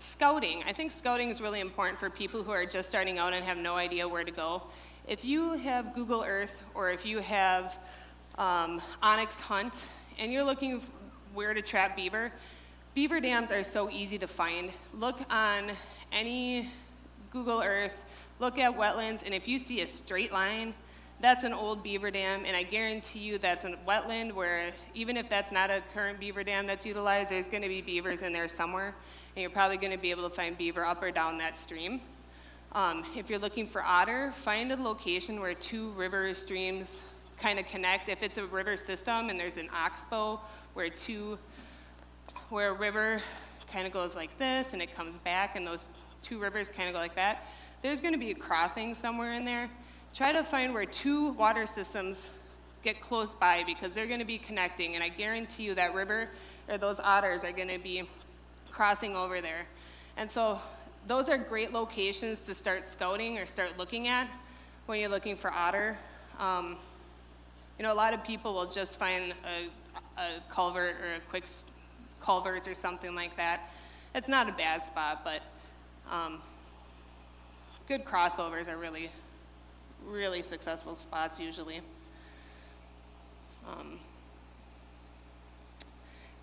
Scouting. I think scouting is really important for people who are just starting out and have no idea where to go. If you have Google Earth or if you have Onyx Hunt and you're looking where to trap beaver, beaver dams are so easy to find. Look on any Google Earth, look at wetlands, and if you see a straight line, that's an old beaver dam, and I guarantee you that's a wetland where even if that's not a current beaver dam that's utilized, there's going to be beavers in there somewhere, and you're probably going to be able to find beaver up or down that stream. If you're looking for otter, find a location where two river streams kind of connect. If it's a river system and there's an oxbow where a river kind of goes like this and it comes back and those two rivers kind of go like that, there's going to be a crossing somewhere in there. Try to find where two water systems get close by because they're going to be connecting, and I guarantee you that river or those otters are going to be crossing over there. And so those are great locations to start scouting or start looking at when you're looking for otter. A lot of people will just find a culvert or a quick culvert or something like that. It's not a bad spot, but good crossovers are really, really successful spots usually.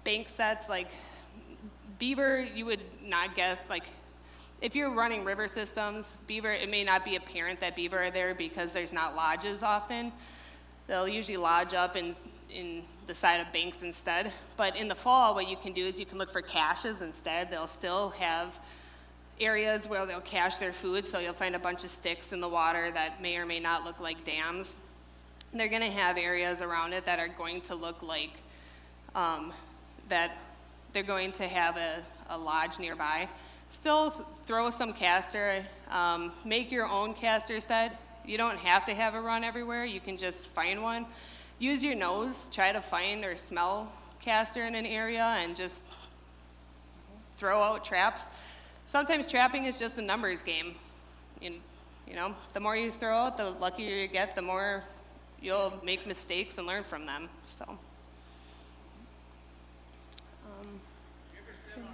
Bank sets, like beaver, you would not guess, like if you're running river systems, beaver, it may not be apparent that beaver are there because there's not lodges often. They'll usually lodge up in the side of banks instead. But in the fall, what you can do is you can look for caches instead. They'll still have areas where they'll cache their food, so you'll find a bunch of sticks in the water that may or may not look like dams. They're going to have areas around it that are going to look like that they're going to have a lodge nearby. Still throw some caster, make your own caster set. You don't have to have a run everywhere, you can just find one. Use your nose, try to find or smell caster in an area and just throw out traps. Sometimes trapping is just a numbers game. The more you throw out, the luckier you get, the more you'll make mistakes and learn from them. So. You ever sit on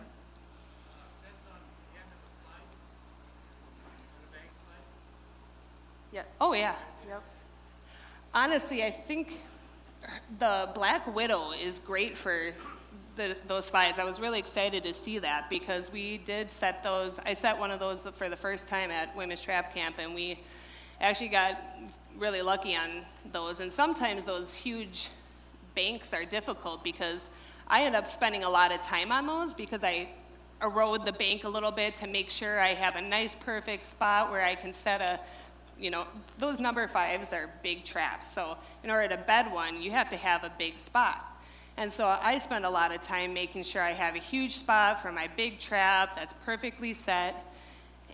sets on the end of a slide? On a bank slide? Yes. Oh yeah. Yep. Honestly, I think the Black Widow is great for those slides. I was really excited to see that because we did set those. I set one of those for the first time at Women's Trap Camp, and we actually got really lucky on those. And sometimes those huge banks are difficult because I end up spending a lot of time on those because I erode the bank a little bit to make sure I have a nice, perfect spot where I can set those number 5s are big traps. So in order to bed one, you have to have a big spot. And so I spend a lot of time making sure I have a huge spot for my big trap that's perfectly set.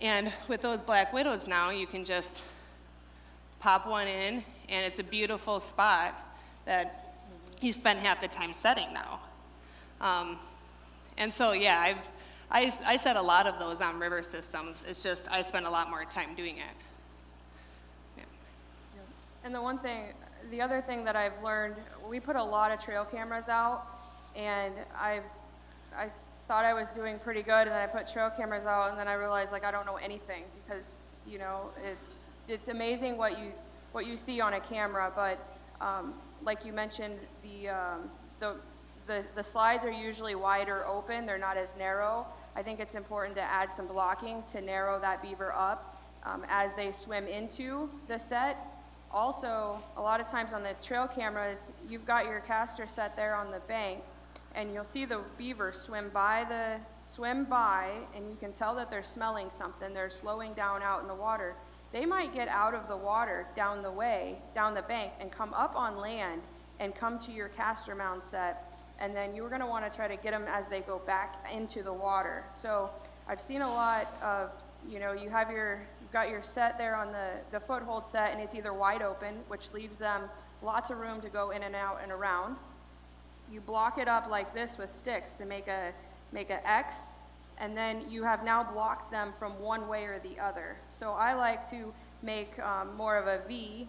And with those Black Widows now, you can just pop one in, and it's a beautiful spot that you spend half the time setting now. And so, yeah, I set a lot of those on river systems. It's just I spend a lot more time doing it. Yeah. And the other thing that I've learned, we put a lot of trail cameras out, and I thought I was doing pretty good, and then I put trail cameras out, and then I realized I don't know anything because it's amazing what you see on a camera, but like you mentioned, the slides are usually wider open, they're not as narrow. I think it's important to add some blocking to narrow that beaver up as they swim into the set. Also, a lot of times on the trail cameras, you've got your caster set there on the bank, and you'll see the beaver swim by, and you can tell that they're smelling something. They're slowing down out in the water. They might get out of the water down the bank, and come up on land and come to your caster mound set, and then you're gonna wanna try to get them as they go back into the water. So I've seen a lot of, you've got your set there on the foothold set, and it's either wide open, which leaves them lots of room to go in and out and around. You block it up like this with sticks to make a X, and then you have now blocked them from one way or the other. So I like to make more of a V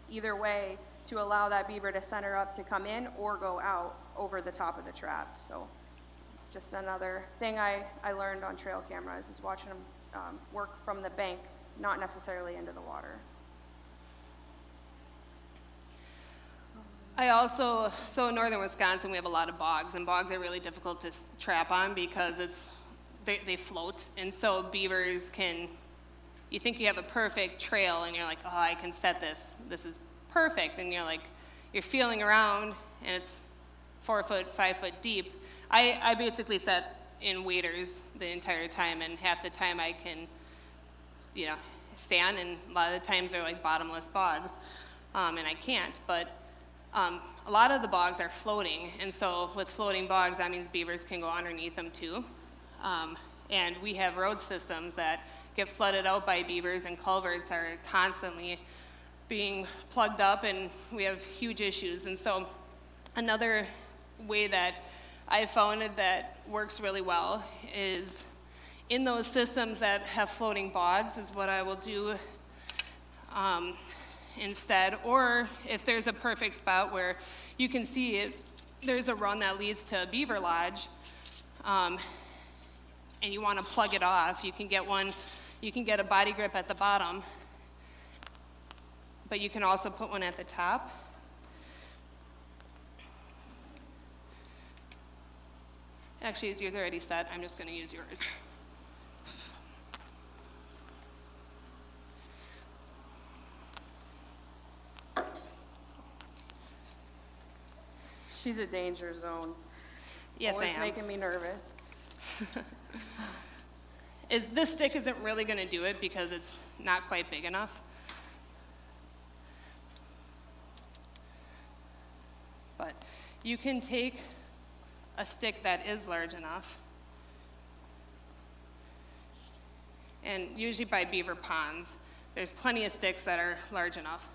either way to allow that beaver to center up to come in or go out over the top of the trap. So just another thing I learned on trail cameras is watching them work from the bank, not necessarily into the water. So in northern Wisconsin, we have a lot of bogs, and bogs are really difficult to trap on because they float, and so beavers you think you have a perfect trail, and you're like, oh, I can set this is perfect, and you're feeling around, and it's 4 foot, 5 foot deep. I basically set in waders the entire time, and half the time I can, stand, and a lot of the times they're like bottomless bogs, and I can't, but a lot of the bogs are floating, and so with floating bogs, that means beavers can go underneath them too. And we have road systems that get flooded out by beavers, and culverts are constantly being plugged up, and we have huge issues. And so another way that I've found that works really well is in those systems that have floating bogs is what I will do instead. Or if there's a perfect spot where you can see it, there's a run that leads to a beaver lodge, and you want to plug it off, you can get a body grip at the bottom, but you can also put one at the top. Actually, yours already set. I'm just going to use yours. She's a danger zone. Yes, I Always am. making me nervous. This stick isn't really going to do it because it's not quite big enough. But you can take a stick that is large enough, and usually by beaver ponds, there's plenty of sticks that are large enough.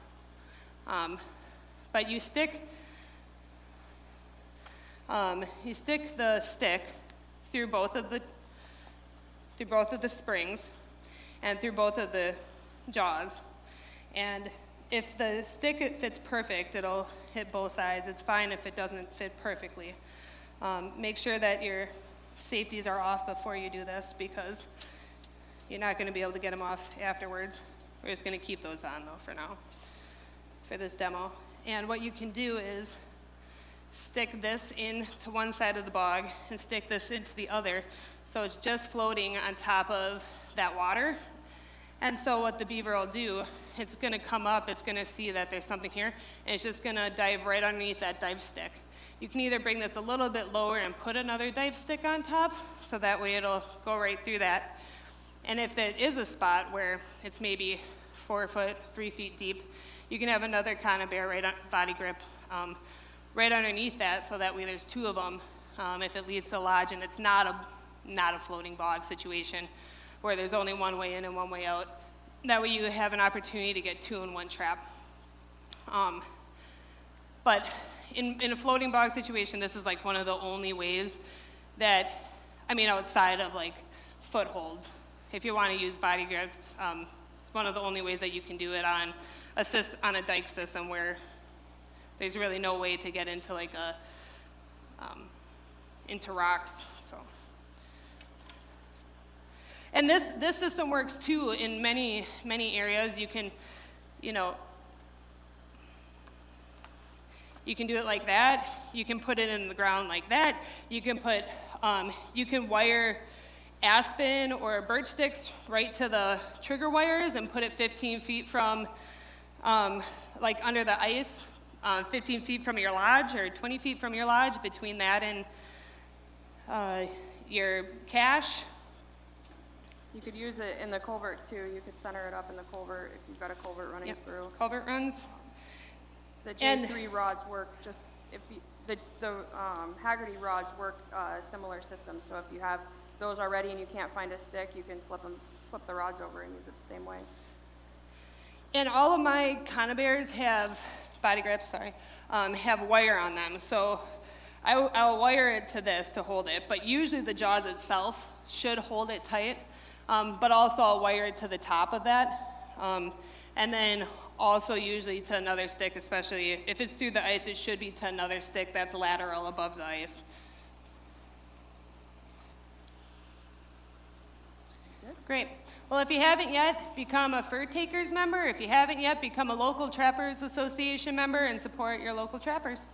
But you stick the stick through both of the springs and through both of the jaws. And if the stick fits perfect, it'll hit both sides. It's fine if it doesn't fit perfectly. Make sure that your safeties are off before you do this, because you're not going to be able to get them off afterwards. We're just going to keep those on though for now, for this demo. And what you can do is stick this into one side of the bog and stick this into the other, so it's just floating on top of that water. And so what the beaver will do, it's going to come up, it's going to see that there's something here, and it's just going to dive right underneath that dive stick. You can either bring this a little bit lower and put another dive stick on top, so that way it'll go right through that. And if there is a spot where it's maybe 4 foot, 3 feet deep, you can have another conibear right on body grip right underneath that, so that way there's two of them if it leads to a lodge and it's not a floating bog situation where there's only one way in and one way out. That way you have an opportunity to get two in one trap. But in a floating bog situation, this is like one of the only ways that, outside of like footholds, if you want to use body grips, it's one of the only ways that you can do it on a dike system where there's really no way to get into like into rocks. So, and this system works too in many areas. You can, you can do it like that. You can put it in the ground like that. You can put, you can wire aspen or birch sticks right to the trigger wires and put it 15 feet from, like under the ice, 15 feet from your lodge or 20 feet from your lodge, between that and your cache. You could use it in the culvert too. You could center it up in the culvert if you've got a culvert running through. Culvert runs. The J3 rods work just, the Haggerty rods work similar systems. So if you have those already and you can't find a stick, you can flip the rods over and use it the same way. And all of my conibears have body grips, have wire on them. So I'll wire it to this to hold it, but usually the jaws itself should hold it tight. But also I'll wire it to the top of that. And then also usually to another stick, especially if it's through the ice, it should be to another stick that's lateral above the ice. Great. Well, if you haven't yet, become a Fur Takers member. If you haven't yet, become a local Trappers Association member and support your local trappers.